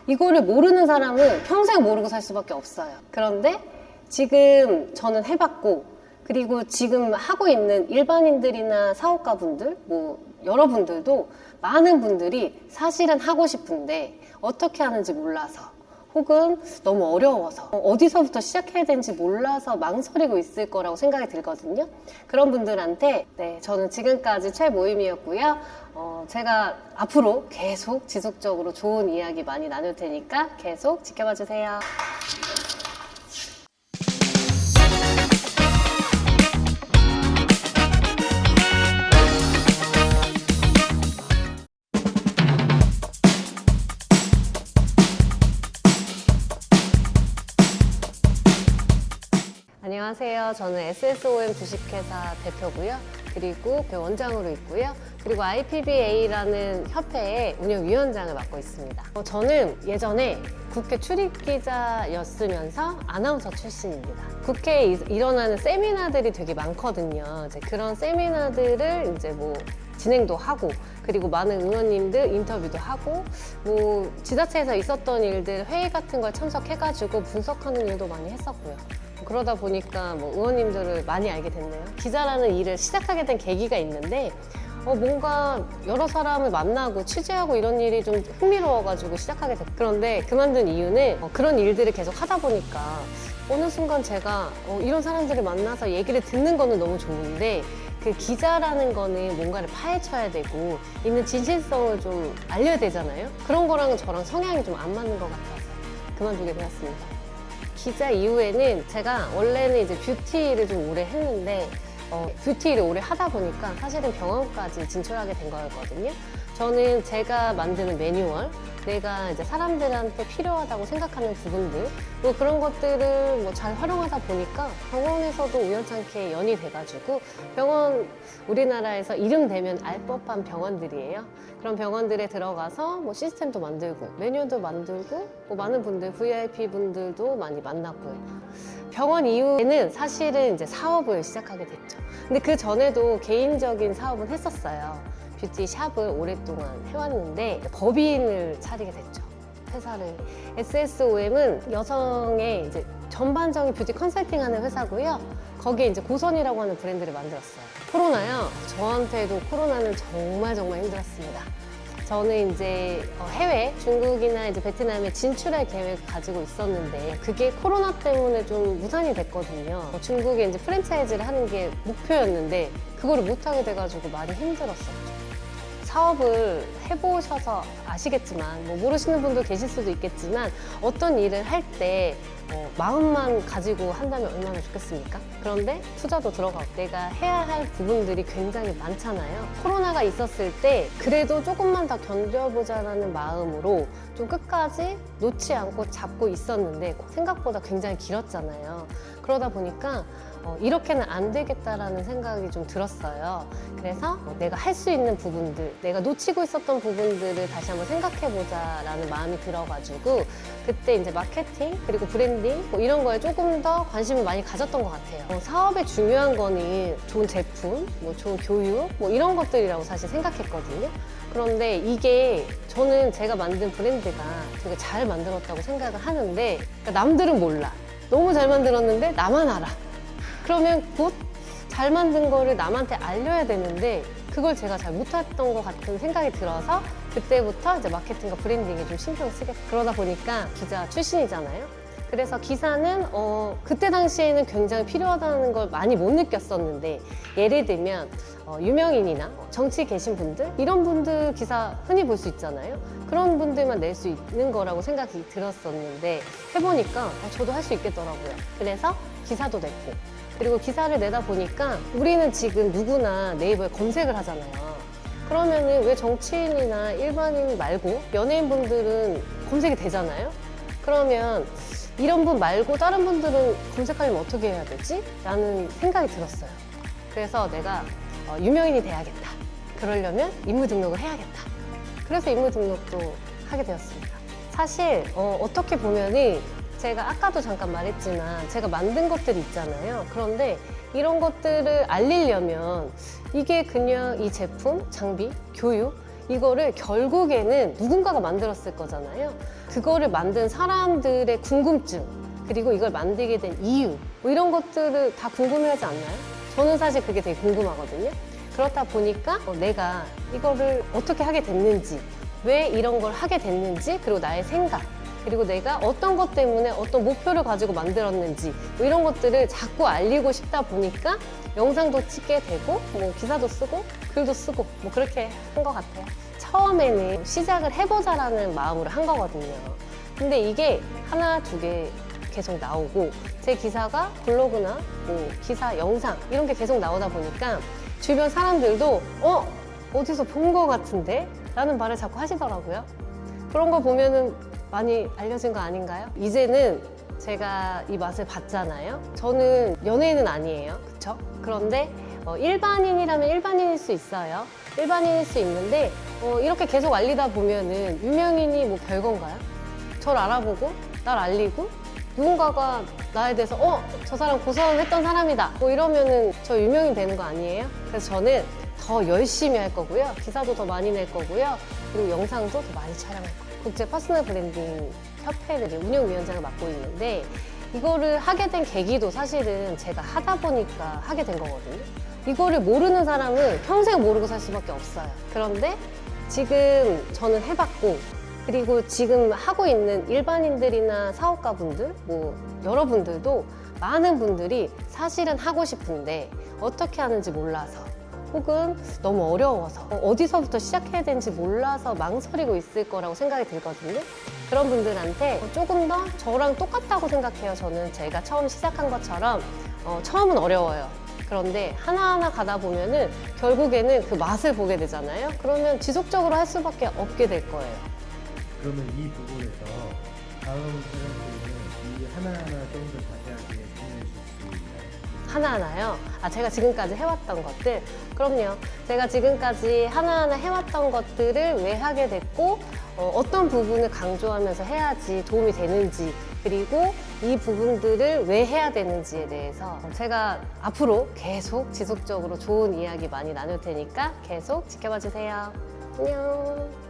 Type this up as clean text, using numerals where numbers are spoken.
이거를 모르는 사람은 평생 모르고 살 수밖에 없어요. 그런데 지금 저는 해봤고, 그리고 지금 하고 있는 일반인들이나 사업가분들, 뭐 여러분들도 많은 분들이 사실은 하고 싶은데 어떻게 하는지 몰라서, 혹은 너무 어려워서, 어디서부터 시작해야 되는지 몰라서 망설이고 있을 거라고 생각이 들거든요. 그런 분들한테 저는 지금까지 최모임이었고요. 제가 앞으로 계속 지속적으로 좋은 이야기 많이 나눌 테니까 계속 지켜봐 주세요. 안녕하세요. 저는 SSOM 주식회사 대표고요. 그리고 원장으로 있고요. 그리고 IPBA라는 협회의 운영위원장을 맡고 있습니다. 저는 예전에 국회 출입기자였으면서 아나운서 출신입니다. 국회에 일어나는 세미나들이 되게 많거든요. 이제 그런 세미나들을 이제 뭐 진행도 하고, 그리고 많은 의원님들 인터뷰도 하고, 뭐 지자체에서 있었던 일들 회의 같은 걸 참석해가지고 분석하는 일도 많이 했었고요. 그러다 보니까 뭐 의원님들을 많이 알게 됐네요. 기자라는 일을 시작하게 된 계기가 있는데 뭔가 여러 사람을 만나고 취재하고 이런 일이 좀 흥미로워가지고 시작하게 됐어요. 그런데 그만둔 이유는 그런 일들을 계속 하다 보니까 어느 순간 제가 이런 사람들을 만나서 얘기를 듣는 거는 너무 좋은데, 그 기자라는 거는 뭔가를 파헤쳐야 되고 있는 진실성을 좀 알려야 되잖아요. 그런 거랑은 저랑 성향이 좀 안 맞는 것 같아서 그만두게 되었습니다. 기자 이후에는 제가 원래는 이제 뷰티를 좀 오래 했는데 뷰티를 오래 하다 보니까 사실은 병원까지 진출하게 된 거였거든요. 저는 제가 만드는 매뉴얼, 내가 이제 사람들한테 필요하다고 생각하는 부분들, 뭐 그런 것들을 뭐 잘 활용하다 보니까 병원에서도 우연찮게 연이 돼가지고, 병원 우리나라에서 이름 대면 알 법한 병원들이에요. 그런 병원들에 들어가서 뭐 시스템도 만들고 메뉴도 만들고, 뭐 많은 분들, VIP 분들도 많이 만났고요. 병원 이후에는 사실은 이제 사업을 시작하게 됐죠. 근데 그 전에도 개인적인 사업은 했었어요. 뷰티 샵을 오랫동안 해왔는데 법인을 차리게 됐죠. 회사를. SSOM은 여성의 이제 전반적인 뷰티 컨설팅하는 회사고요. 거기에 이제 고선이라고 하는 브랜드를 만들었어요. 코로나요. 저한테도 코로나는 정말 힘들었습니다. 저는 이제 해외, 중국이나 이제 베트남에 진출할 계획을 가지고 있었는데 그게 코로나 때문에 좀 무산이 됐거든요. 중국에 이제 프랜차이즈를 하는 게 목표였는데 그거를 못하게 돼가지고 많이 힘들었었죠. 사업을 해보셔서 아시겠지만, 뭐 모르시는 분도 계실 수도 있겠지만, 어떤 일을 할 때 마음만 가지고 한다면 얼마나 좋겠습니까? 그런데 투자도 들어가고 내가 해야 할 부분들이 굉장히 많잖아요. 코로나가 있었을 때 그래도 조금만 더 견뎌보자라는 마음으로 좀 끝까지 놓지 않고 잡고 있었는데 생각보다 굉장히 길었잖아요. 그러다 보니까 이렇게는 안 되겠다라는 생각이 좀 들었어요. 그래서 내가 할 수 있는 부분들, 내가 놓치고 있었던 부분들을 다시 한번 생각해보자라는 마음이 들어가지고 그때 이제 마케팅 그리고 브랜딩 뭐 이런 거에 조금 더 관심을 많이 가졌던 것 같아요. 사업에 중요한 거는 좋은 제품, 뭐 좋은 교육 뭐 이런 것들이라고 사실 생각했거든요. 그런데 이게 저는 제가 만든 브랜드가 되게 잘 만들었다고 생각을 하는데, 그러니까 남들은 몰라. 너무 잘 만들었는데 나만 알아. 그러면 곧 잘 만든 거를 남한테 알려야 되는데 그걸 제가 잘 못했던 것 같은 생각이 들어서 그때부터 이제 마케팅과 브랜딩에 좀 신경을 쓰게. 그러다 보니까 기자 출신이잖아요. 그래서 기사는 그때 당시에는 굉장히 필요하다는 걸 많이 못 느꼈었는데, 예를 들면 유명인이나 정치 계신 분들, 이런 분들 기사 흔히 볼 수 있잖아요. 그런 분들만 낼 수 있는 거라고 생각이 들었었는데 해보니까 저도 할 수 있겠더라고요. 그래서 기사도 냈고, 그리고 기사를 내다 보니까 우리는 지금 누구나 네이버에 검색을 하잖아요. 그러면은 왜 정치인이나 일반인 말고 연예인분들은 검색이 되잖아요. 그러면 이런 분 말고 다른 분들은 검색하려면 어떻게 해야 되지? 라는 생각이 들었어요. 그래서 내가 유명인이 돼야겠다. 그러려면 임무 등록을 해야겠다. 그래서 임무 등록도 하게 되었습니다. 사실 어떻게 보면은 제가 아까도 잠깐 말했지만 제가 만든 것들이 있잖아요. 그런데 이런 것들을 알리려면 이게 그냥 이 제품, 장비, 교육 이거를 결국에는 누군가가 만들었을 거잖아요. 그거를 만든 사람들의 궁금증, 그리고 이걸 만들게 된 이유, 뭐 이런 것들을 다 궁금해하지 않나요? 저는 사실 그게 되게 궁금하거든요. 그렇다 보니까 내가 이거를 어떻게 하게 됐는지, 왜 이런 걸 하게 됐는지, 그리고 나의 생각, 그리고 내가 어떤 것 때문에 어떤 목표를 가지고 만들었는지, 뭐 이런 것들을 자꾸 알리고 싶다 보니까 영상도 찍게 되고, 뭐 기사도 쓰고, 글도 쓰고, 뭐 그렇게 한 것 같아요. 처음에는 시작을 해보자라는 마음으로 한 거거든요. 근데 이게 하나, 두 개 계속 나오고, 제 기사가 블로그나 뭐 기사, 영상 이런 게 계속 나오다 보니까 주변 사람들도 어디서 본 거 같은데? 라는 말을 자꾸 하시더라고요. 그런 거 보면은 많이 알려진 거 아닌가요? 이제는 제가 이 맛을 봤잖아요. 저는 연예인은 아니에요. 그쵸? 그런데 일반인이라면 일반인일 수 있어요. 일반인일 수 있는데 이렇게 계속 알리다 보면은 유명인이 뭐 별건가요? 저를 알아보고 날 알리고 누군가가 나에 대해서 저 사람 고소했던 사람이다 뭐 이러면은 저 유명인 되는 거 아니에요? 그래서 저는 더 열심히 할 거고요. 기사도 더 많이 낼 거고요. 그리고 영상도 더 많이 촬영할 거예요. 국제 퍼스널 브랜딩 협회를 운영위원장을 맡고 있는데 이거를 하게 된 계기도 사실은 제가 하다 보니까 하게 된 거거든요. 이거를 모르는 사람은 평생 모르고 살 수밖에 없어요. 그런데 지금 저는 해봤고 그리고 지금 하고 있는 일반인들이나 사업가분들, 뭐 여러분들도 많은 분들이 사실은 하고 싶은데 어떻게 하는지 몰라서 혹은 너무 어려워서 어디서부터 시작해야 되는지 몰라서 망설이고 있을 거라고 생각이 들거든요. 그런 분들한테 조금 더 저랑 똑같다고 생각해요. 저는 제가 처음 시작한 것처럼 처음은 어려워요. 그런데 하나하나 가다 보면은 결국에는 그 맛을 보게 되잖아요. 그러면 지속적으로 할 수밖에 없게 될 거예요. 그러면 이 부분에서 다음 시간에는 이 하나하나 좀 더 자세하게 설명해 주실 수 있나요? 하나하나요? 제가 지금까지 해왔던 것들? 그럼요. 제가 지금까지 하나하나 해왔던 것들을 왜 하게 됐고 어떤 부분을 강조하면서 해야지 도움이 되는지 그리고 이 부분들을 왜 해야 되는지에 대해서 제가 앞으로 계속 지속적으로 좋은 이야기 많이 나눌 테니까 계속 지켜봐 주세요. 안녕.